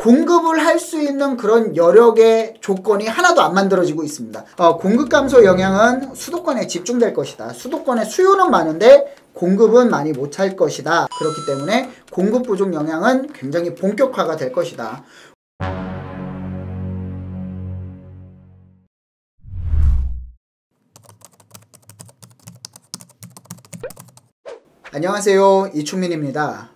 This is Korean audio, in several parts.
공급을 할 수 있는 그런 여력의 조건이 하나도 안 만들어지고 있습니다. 공급 감소 영향은 수도권에 집중될 것이다. 수도권의 수요는 많은데 공급은 많이 못 찰 것이다. 그렇기 때문에 공급 부족 영향은 굉장히 본격화가 될 것이다. 안녕하세요, 이충민입니다.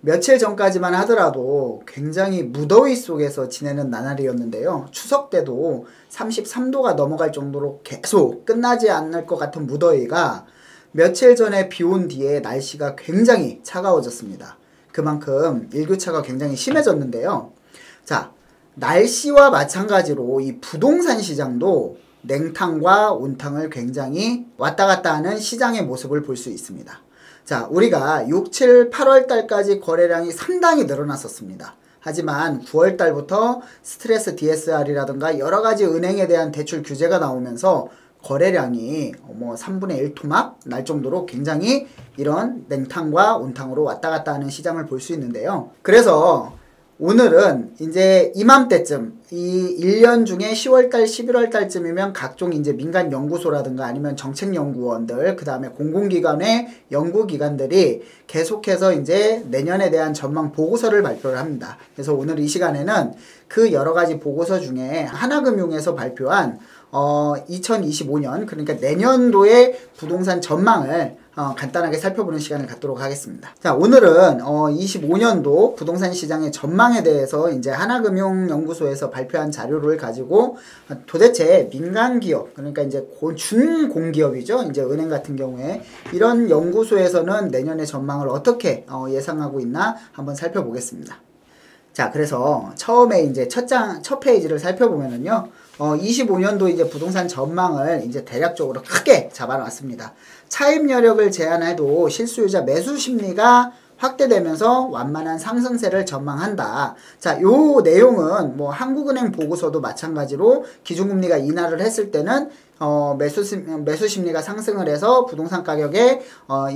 며칠 전까지만 하더라도 굉장히 무더위 속에서 지내는 나날이었는데요. 추석 때도 33도가 넘어갈 정도로 계속 끝나지 않을 것 같은 무더위가 며칠 전에 비 온 뒤에 날씨가 굉장히 차가워졌습니다. 그만큼 일교차가 굉장히 심해졌는데요. 자, 날씨와 마찬가지로 이 부동산 시장도 냉탕과 온탕을 굉장히 왔다 갔다 하는 시장의 모습을 볼 수 있습니다. 자, 우리가 6, 7, 8월 달까지 거래량이 상당히 늘어났었습니다. 하지만 9월 달부터 스트레스 DSR이라든가 여러가지 은행에 대한 대출 규제가 나오면서 거래량이 3분의 1 토막 날 정도로 굉장히 이런 냉탕과 온탕으로 왔다 갔다 하는 시장을 볼 수 있는데요. 그래서 오늘은 이제 이맘때쯤 이 1년 중에 10월달, 11월달쯤이면 각종 이제 민간 연구소라든가 아니면 정책연구원들, 그 다음에 공공기관의 연구기관들이 계속해서 이제 내년에 대한 전망 보고서를 발표를 합니다. 그래서 오늘 이 시간에는 그 여러 가지 보고서 중에 하나금융에서 발표한 2025년, 그러니까 내년도의 부동산 전망을 간단하게 살펴보는 시간을 갖도록 하겠습니다. 자, 오늘은 25년도 부동산 시장의 전망에 대해서 이제 하나금융연구소에서 발표한 자료를 가지고 도대체 민간기업, 그러니까 이제 준공기업이죠. 이제 은행 같은 경우에 이런 연구소에서는 내년의 전망을 어떻게 예상하고 있나 한번 살펴보겠습니다. 자, 그래서 처음에 이제 첫 페이지를 살펴보면은요, 25년도 이제 부동산 전망을 이제 대략적으로 크게 잡아놨습니다. 차입 여력을 제한해도 실수요자 매수 심리가 확대되면서 완만한 상승세를 전망한다. 자, 요 내용은 뭐 한국은행 보고서도 마찬가지로 기준금리가 인하를 했을 때는 매수 심리가 상승을 해서 부동산 가격에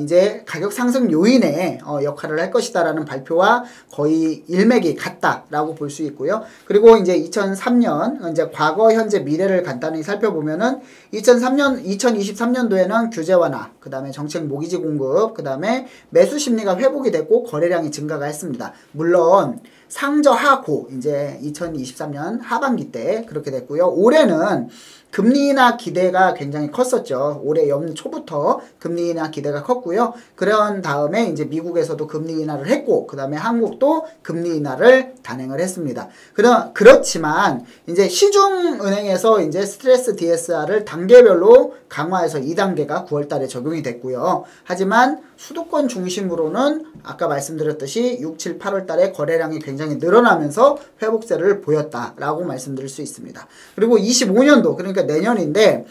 이제 가격 상승 요인의 역할을 할 것이다라는 발표와 거의 일맥이 같다라고 볼 수 있고요. 그리고 이제 2003년 이제 과거, 현재, 미래를 간단히 살펴보면은 2023년도에는 규제 완화, 그 다음에 정책 모기지 공급, 그 다음에 매수 심리가 회복이 됐고 거래량이 증가가 했습니다. 물론 상저하고 이제 2023년 하반기 때 그렇게 됐고요. 올해는 금리 인하 기대가 굉장히 컸었죠. 올해 연초부터 금리 인하 기대가 컸고요. 그런 다음에 이제 미국에서도 금리 인하를 했고, 그 다음에 한국도 금리 인하를 단행을 했습니다. 그렇지만 이제 시중은행에서 이제 스트레스 DSR을 단계별로 강화해서 2단계가 9월 달에 적용이 됐고요. 하지만 수도권 중심으로는 아까 말씀드렸듯이 6, 7, 8월 달에 거래량이 굉장히 늘어나면서 회복세를 보였다라고 말씀드릴 수 있습니다. 그리고 25년도, 그러니까 내년인데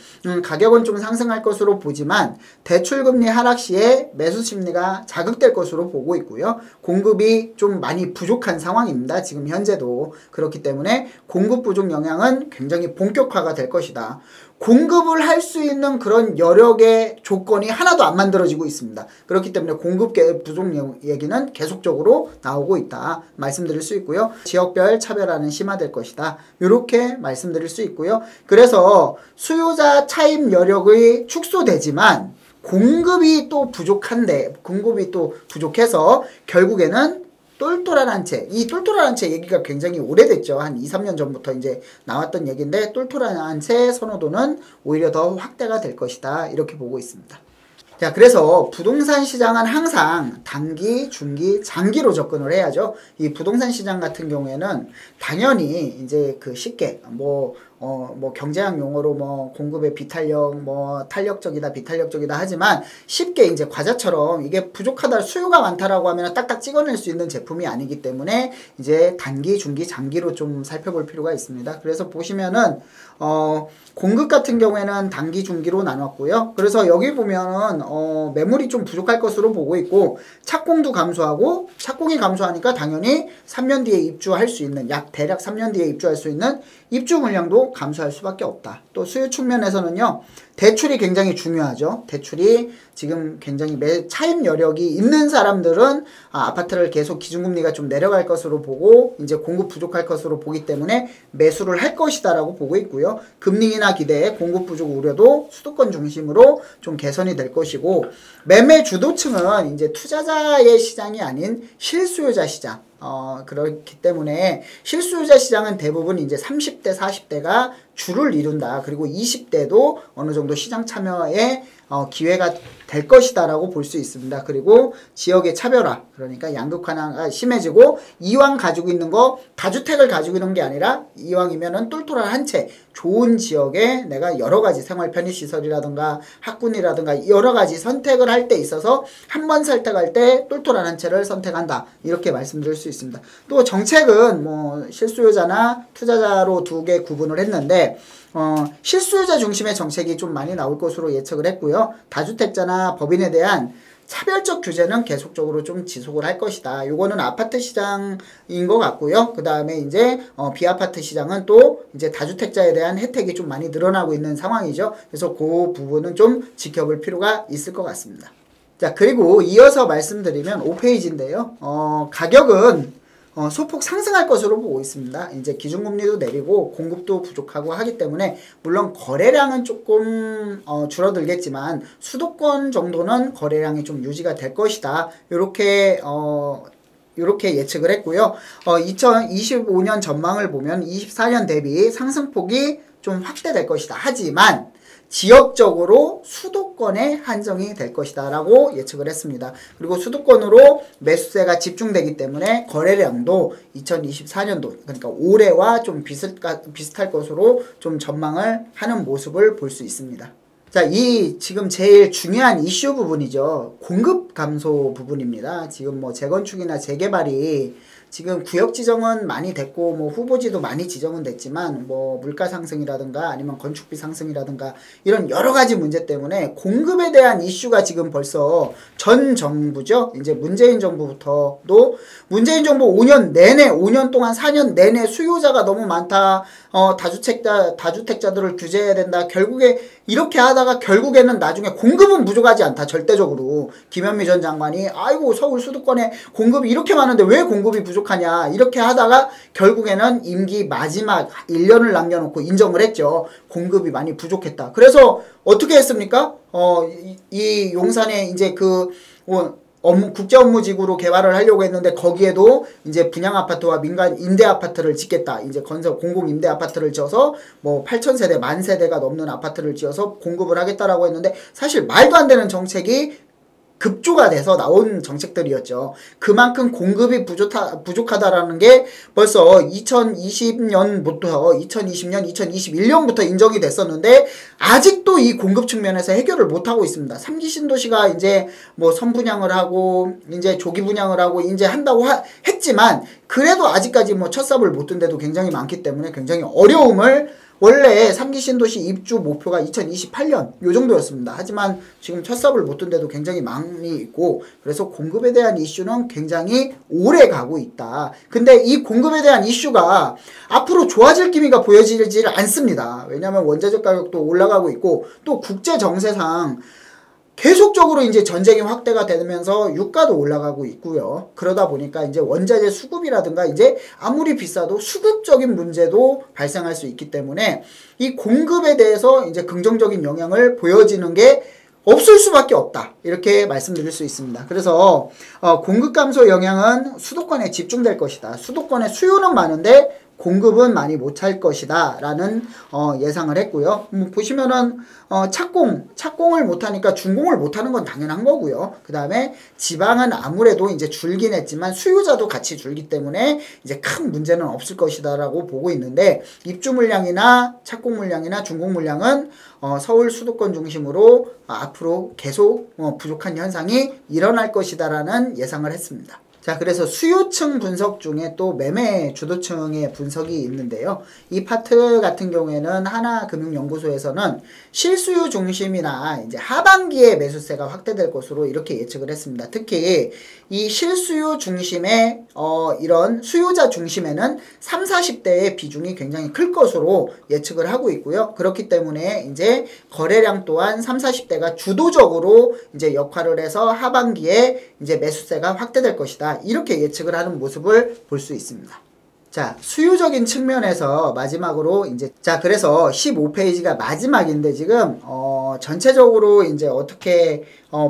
가격은 좀 상승할 것으로 보지만 대출금리 하락 시에 매수 심리가 자극될 것으로 보고 있고요. 공급이 좀 많이 부족한 상황입니다. 지금 현재도. 그렇기 때문에 공급 부족 영향은 굉장히 본격화가 될 것이다. 공급을 할 수 있는 그런 여력의 조건이 하나도 안 만들어지고 있습니다. 그렇기 때문에 공급 부족 얘기는 계속적으로 나오고 있다 말씀드릴 수 있고요. 지역별 차별화는 심화될 것이다. 이렇게 말씀드릴 수 있고요. 그래서 수요자 차입 여력이 축소되지만 공급이 또 부족해서 결국에는 똘똘한 한 채, 이 똘똘한 한 채 얘기가 굉장히 오래됐죠. 한 2, 3년 전부터 이제 나왔던 얘기인데 똘똘한 한 채 선호도는 오히려 더 확대가 될 것이다. 이렇게 보고 있습니다. 자, 그래서 부동산 시장은 항상 단기, 중기, 장기로 접근을 해야죠. 이 부동산 시장 같은 경우에는 당연히 이제 쉽게 경제학 용어로 공급의 비탄력, 탄력적이다, 비탄력적이다 하지만 쉽게 이제 과자처럼 이게 부족하다, 수요가 많다라고 하면 딱딱 찍어낼 수 있는 제품이 아니기 때문에 이제 단기, 중기, 장기로 좀 살펴볼 필요가 있습니다. 그래서 보시면은, 공급 같은 경우에는 단기, 중기로 나눴고요. 그래서 여기 보면은, 매물이 좀 부족할 것으로 보고 있고, 착공도 감소하고, 착공이 감소하니까 당연히 3년 뒤에 입주할 수 있는, 대략 3년 뒤에 입주할 수 있는 입주 물량도 수요도 감소할 수밖에 없다. 또 수요 측면에서는요. 대출이 굉장히 중요하죠. 대출이 지금 굉장히 차입 여력이 있는 사람들은 아파트를 계속 기준금리가 좀 내려갈 것으로 보고 이제 공급 부족할 것으로 보기 때문에 매수를 할 것이다라고 보고 있고요. 금리 인하 기대에 공급 부족 우려도 수도권 중심으로 좀 개선이 될 것이고 매매 주도층은 이제 투자자의 시장이 아닌 실수요자 시장. 그렇기 때문에 실수요자 시장은 대부분 이제 30대, 40대가 주를 이룬다. 그리고 20대도 어느 정도 시장 참여에 기회가 될 것이다라고 볼 수 있습니다. 그리고 지역의 차별화, 그러니까 양극화가 심해지고 이왕 가지고 있는 거 다주택을 가지고 있는 게 아니라 이왕이면은 똘똘한 한 채 좋은 지역에 내가 여러 가지 생활 편의시설이라든가 학군이라든가 여러 가지 선택을 할 때 있어서 한 번 선택할 때 똘똘한 한 채를 선택한다. 이렇게 말씀드릴 수 있습니다. 또 정책은 뭐 실수요자나 투자자로 두 개 구분을 했는데 실수요자 중심의 정책이 좀 많이 나올 것으로 예측을 했고요. 다주택자나 법인에 대한 차별적 규제는 계속적으로 좀 지속을 할 것이다. 요거는 아파트 시장인 것 같고요. 그 다음에 이제 비아파트 시장은 또 이제 다주택자에 대한 혜택이 좀 많이 늘어나고 있는 상황이죠. 그래서 그 부분은 좀 지켜볼 필요가 있을 것 같습니다. 자, 그리고 이어서 말씀드리면 5페이지인데요. 가격은 소폭 상승할 것으로 보고 있습니다. 이제 기준금리도 내리고 공급도 부족하고 하기 때문에 물론 거래량은 조금 줄어들겠지만 수도권 정도는 거래량이 좀 유지가 될 것이다. 요렇게 예측을 했고요. 2025년 전망을 보면 24년 대비 상승폭이 좀 확대될 것이다. 하지만 지역적으로 수도권에 한정이 될 것이다 라고 예측을 했습니다. 그리고 수도권으로 매수세가 집중되기 때문에 거래량도 2024년도 그러니까 올해와 좀 비슷할 것으로 좀 전망을 하는 모습을 볼 수 있습니다. 자, 이 지금 제일 중요한 이슈 부분이죠. 공급 감소 부분입니다. 지금 뭐 재건축이나 재개발이 지금 구역 지정은 많이 됐고 뭐 후보지도 많이 지정은 됐지만 뭐 물가 상승이라든가 아니면 건축비 상승이라든가 이런 여러 가지 문제 때문에 공급에 대한 이슈가 지금 벌써 전 정부죠. 이제 문재인 정부부터도 문재인 정부 5년 동안 4년 내내 수요자가 너무 많다. 다주택자들을 규제해야 된다. 결국에 이렇게 하다가 결국에는 나중에 공급은 부족하지 않다. 절대적으로. 김현미 전 장관이 아이고 서울 수도권에 공급이 이렇게 많은데 왜 공급이 부족하냐. 이렇게 하다가 결국에는 임기 마지막 1년을 남겨놓고 인정을 했죠. 공급이 많이 부족했다. 그래서 어떻게 했습니까? 이 용산에 이제 국제 업무지구로 개발을 하려고 했는데 거기에도 이제 분양 아파트와 민간 임대 아파트를 짓겠다. 이제 건설 공공 임대 아파트를 지어서 뭐 8,000세대, 10,000세대가 넘는 아파트를 지어서 공급을 하겠다라고 했는데 사실 말도 안 되는 정책이 급조가 돼서 나온 정책들이었죠. 그만큼 공급이 부족하다라는 게 벌써 2020년, 2021년부터 인정이 됐었는데 아직도 이 공급 측면에서 해결을 못하고 있습니다. 3기 신도시가 이제 뭐 선분양을 하고 이제 조기 분양을 하고 이제 한다고 했지만 그래도 아직까지 뭐 첫 삽을 못 든 데도 굉장히 많기 때문에 굉장히 어려움을 원래 3기 신도시 입주 목표가 2028년 요 정도였습니다. 하지만 지금 첫 삽을 못 든 데도 굉장히 많이 있고 그래서 공급에 대한 이슈는 굉장히 오래 가고 있다. 근데 이 공급에 대한 이슈가 앞으로 좋아질 기미가 보여지질 않습니다. 왜냐하면 원자재 가격도 올라가고 있고 또 국제 정세상 계속적으로 이제 전쟁이 확대가 되면서 유가도 올라가고 있고요. 그러다 보니까 이제 원자재 수급이라든가 이제 아무리 비싸도 수급적인 문제도 발생할 수 있기 때문에 이 공급에 대해서 이제 긍정적인 영향을 보여지는 게 없을 수밖에 없다. 이렇게 말씀드릴 수 있습니다. 그래서 공급 감소 영향은 수도권에 집중될 것이다. 수도권의 수요는 많은데 공급은 많이 못 찰 것이다 라는 예상을 했고요. 보시면은 착공을 못하니까 준공을 못하는 건 당연한 거고요. 그 다음에 지방은 아무래도 이제 줄긴 했지만 수요자도 같이 줄기 때문에 이제 큰 문제는 없을 것이다 라고 보고 있는데 입주 물량이나 착공 물량이나 준공 물량은 서울 수도권 중심으로 앞으로 계속 부족한 현상이 일어날 것이다 라는 예상을 했습니다. 자, 그래서 수요층 분석 중에 또 매매 주도층의 분석이 있는데요. 이 파트 같은 경우에는 하나금융연구소에서는 실수요 중심이나 이제 하반기에 매수세가 확대될 것으로 이렇게 예측을 했습니다. 특히 이 실수요 중심의 이런 수요자 중심에는 30, 40대의 비중이 굉장히 클 것으로 예측을 하고 있고요. 그렇기 때문에 이제 거래량 또한 30, 40대가 주도적으로 이제 역할을 해서 하반기에 이제 매수세가 확대될 것이다. 이렇게 예측을 하는 모습을 볼 수 있습니다. 자, 수요적인 측면에서 마지막으로 이제 자, 그래서 15페이지가 마지막인데 지금 전체적으로 이제 어떻게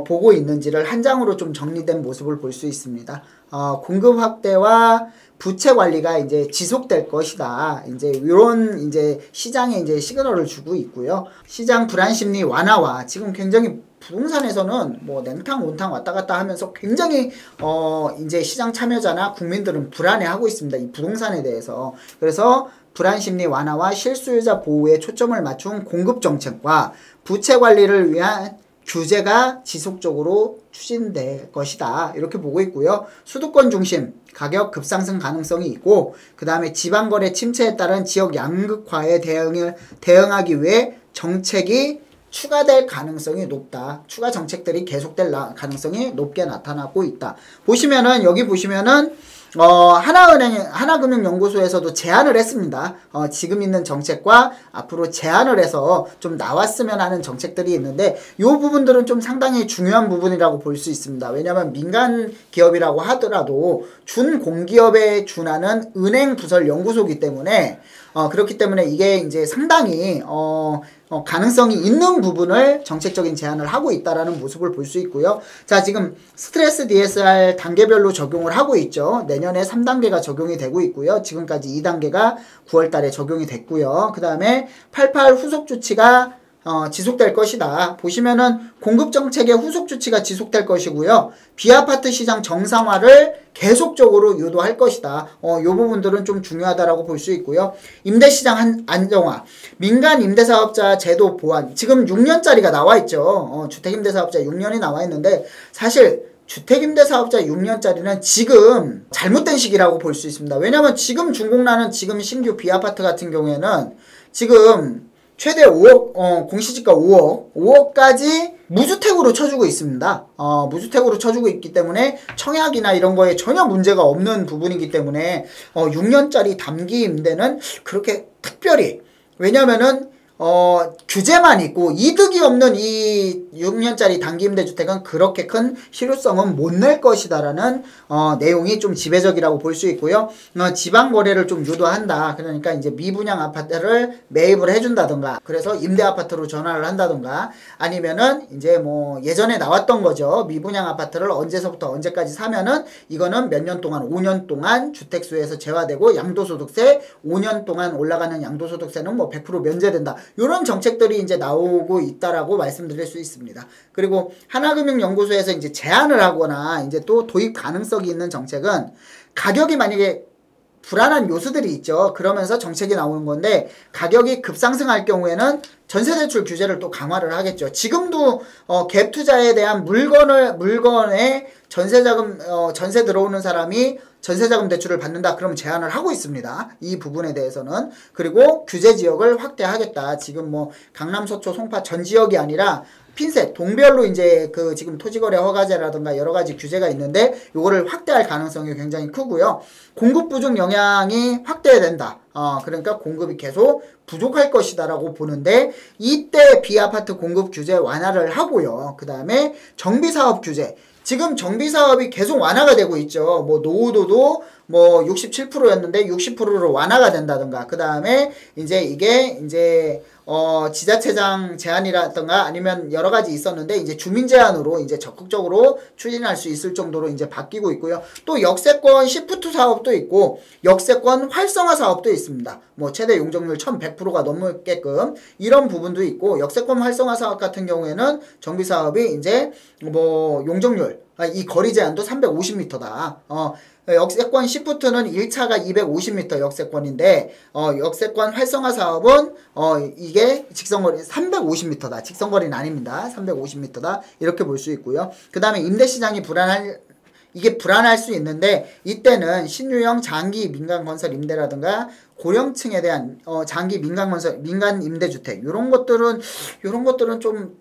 보고 있는지를 한 장으로 좀 정리된 모습을 볼 수 있습니다. 공급 확대와 부채 관리가 이제 지속될 것이다. 이제 이런 이제 시장에 이제 시그널을 주고 있고요. 시장 불안 심리 완화와 지금 굉장히 부동산에서는 뭐 냉탕 온탕 왔다 갔다 하면서 굉장히 이제 시장 참여자나 국민들은 불안해하고 있습니다. 이 부동산에 대해서. 그래서 불안 심리 완화와 실수요자 보호에 초점을 맞춘 공급 정책과 부채 관리를 위한 규제가 지속적으로 추진될 것이다. 이렇게 보고 있고요. 수도권 중심 가격 급상승 가능성이 있고 그 다음에 지방거래 침체에 따른 지역 양극화에 대응하기 위해 정책이 추가될 가능성이 높다. 추가 정책들이 계속될 가능성이 높게 나타나고 있다. 보시면은 여기 보시면은 하나금융연구소에서도 제안을 했습니다. 지금 있는 정책과 앞으로 제안을 해서 좀 나왔으면 하는 정책들이 있는데 이 부분들은 좀 상당히 중요한 부분이라고 볼 수 있습니다. 왜냐하면 민간 기업이라고 하더라도 준공기업에 준하는 은행 부설 연구소이기 때문에 그렇기 때문에 이게 이제 상당히 가능성이 있는 부분을 정책적인 제안을 하고 있다라는 모습을 볼 수 있고요. 자, 지금 스트레스 DSR 단계별로 적용을 하고 있죠. 내년에 3단계가 적용이 되고 있고요. 지금까지 2단계가 9월 달에 적용이 됐고요. 그 다음에 88 후속 조치가 지속될 것이다. 보시면은 공급정책의 후속 조치가 지속될 것이고요. 비아파트 시장 정상화를 계속적으로 유도할 것이다. 요 부분들은 좀 중요하다라고 볼 수 있고요. 임대시장 안정화, 민간 임대사업자 제도 보완, 지금 6년짜리가 나와 있죠. 주택임대사업자 6년이 나와 있는데 사실 주택임대사업자 6년짜리는 지금 잘못된 시기라고 볼 수 있습니다. 왜냐하면 지금 준공나는 지금 신규 비아파트 같은 경우에는 지금 최대 5억, 공시지가 5억까지 무주택으로 쳐주고 있습니다. 무주택으로 쳐주고 있기 때문에 청약이나 이런 거에 전혀 문제가 없는 부분이기 때문에 6년짜리 단기 임대는 그렇게 특별히, 왜냐면은 규제만 있고 이득이 없는 이 6년짜리 단기임대주택은 그렇게 큰 실효성은 못 낼 것이다라는 내용이 좀 지배적이라고 볼 수 있고요. 지방거래를 좀 유도한다. 그러니까 이제 미분양 아파트를 매입을 해준다던가, 그래서 임대아파트로 전환을 한다던가, 아니면은 이제 뭐 예전에 나왔던 거죠. 미분양 아파트를 언제서부터 언제까지 사면은 이거는 몇 년 동안, 5년 동안 주택수에서 제외되고 양도소득세 5년 동안 올라가는 양도소득세는 뭐 100% 면제된다. 이런 정책들이 이제 나오고 있다라고 말씀드릴 수 있습니다. 그리고 하나금융연구소에서 이제 제안을 하거나 이제 또 도입 가능성이 있는 정책은 가격이 만약에 불안한 요소들이 있죠. 그러면서 정책이 나오는 건데 가격이 급상승할 경우에는 전세대출 규제를 또 강화를 하겠죠. 지금도 갭 투자에 대한 물건에 전세자금 전세 들어오는 사람이 전세자금 대출을 받는다. 그럼 제한을 하고 있습니다. 이 부분에 대해서는. 그리고 규제 지역을 확대하겠다. 지금 뭐 강남, 서초, 송파 전 지역이 아니라 핀셋, 동별로 이제 그 지금 토지거래 허가제라든가 여러 가지 규제가 있는데 요거를 확대할 가능성이 굉장히 크고요. 공급 부족 영향이 확대된다. 그러니까 공급이 계속 부족할 것이다라고 보는데 이때 비아파트 공급 규제 완화를 하고요. 그 다음에 정비사업 규제. 지금 정비사업이 계속 완화가 되고 있죠. 뭐 노후도도 뭐 67%였는데 60%로 완화가 된다든가. 그 다음에 이제 이게 이제 지자체장 제한이라든가 아니면 여러 가지 있었는데 이제 주민 제한으로 이제 적극적으로 추진할 수 있을 정도로 이제 바뀌고 있고요. 또 역세권 시프트 사업도 있고 역세권 활성화 사업도 있습니다. 뭐 최대 용적률 1100%가 넘게끔 이런 부분도 있고, 역세권 활성화 사업 같은 경우에는 정비 사업이 이제 뭐 용적률 이 거리 제한도 350m다. 역세권 시프트는 1차가 250m 역세권인데 역세권 활성화 사업은 이게 직선거리 350m다. 직선거리는 아닙니다. 350m다. 이렇게 볼 수 있고요. 그 다음에 임대시장이 불안할 이게 불안할 수 있는데 이때는 신유형 장기 민간 건설 임대라든가 고령층에 대한 장기 민간 건설 민간 임대주택 이런 것들은 좀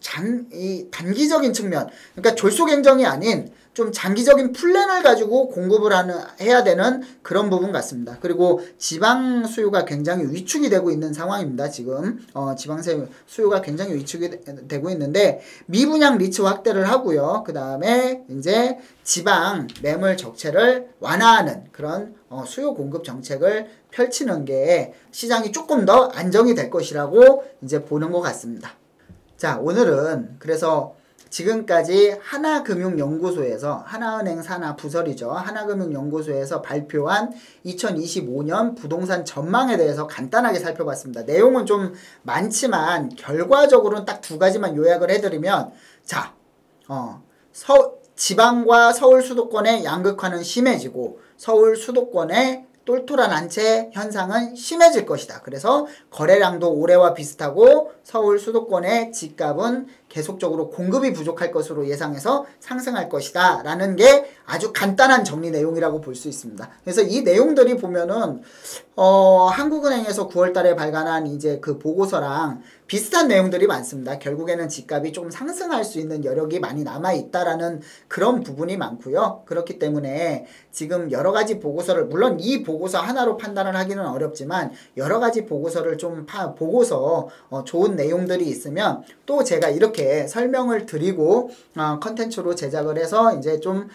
단기적인 측면, 그러니까 졸속행정이 아닌 좀 장기적인 플랜을 가지고 공급을 해야 되는 그런 부분 같습니다. 그리고 지방 수요가 굉장히 위축이 되고 있는 상황입니다. 지금 지방 수요가 굉장히 위축이 되고 있는데 미분양 리츠 확대를 하고요. 그 다음에 이제 지방 매물 적체를 완화하는 그런 수요 공급 정책을 펼치는 게 시장이 조금 더 안정이 될 것이라고 이제 보는 것 같습니다. 자, 오늘은 그래서 지금까지 하나금융연구소에서, 하나은행 산하 부설이죠. 하나금융연구소에서 발표한 2025년 부동산 전망에 대해서 간단하게 살펴봤습니다. 내용은 좀 많지만 결과적으로는 딱 두 가지만 요약을 해드리면, 자, 지방과 서울 수도권의 양극화는 심해지고 서울 수도권의 똘똘한 안채 현상은 심해질 것이다. 그래서 거래량도 올해와 비슷하고 서울 수도권의 집값은 계속적으로 공급이 부족할 것으로 예상해서 상승할 것이다 라는 게 아주 간단한 정리 내용이라고 볼 수 있습니다. 그래서 이 내용들이 보면은 한국은행에서 9월달에 발간한 이제 그 보고서랑 비슷한 내용들이 많습니다. 결국에는 집값이 좀 상승할 수 있는 여력이 많이 남아있다라는 그런 부분이 많고요. 그렇기 때문에 지금 여러 가지 보고서를, 물론 이 보고서 하나로 판단을 하기는 어렵지만 여러 가지 보고서를 좀 보고서 좋은 내용들이 있으면 또 제가 이렇게 설명을 드리고 컨텐츠로 제작을 해서 이제 좀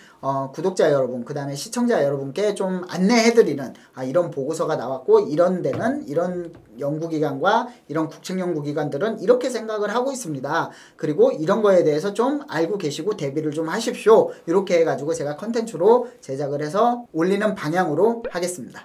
구독자 여러분, 그 다음에 시청자 여러분께 좀 안내해드리는 이런 보고서가 나왔고 이런 데는 이런 연구기관과 이런 국책연구기관들은 이렇게 생각을 하고 있습니다. 그리고 이런 거에 대해서 좀 알고 계시고 대비를 좀 하십시오. 이렇게 해가지고 제가 컨텐츠로 제작을 해서 올리는 방향으로 하겠습니다.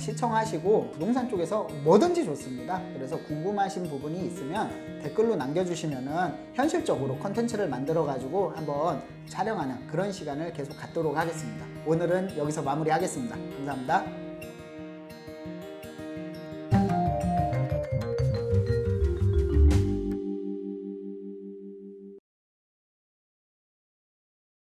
시청하시고 농산 쪽에서 뭐든지 좋습니다. 그래서 궁금하신 부분이 있으면 댓글로 남겨주시면은 현실적으로 컨텐츠를 만들어 가지고 한번 촬영하는 그런 시간을 계속 갖도록 하겠습니다. 오늘은 여기서 마무리하겠습니다. 감사합니다.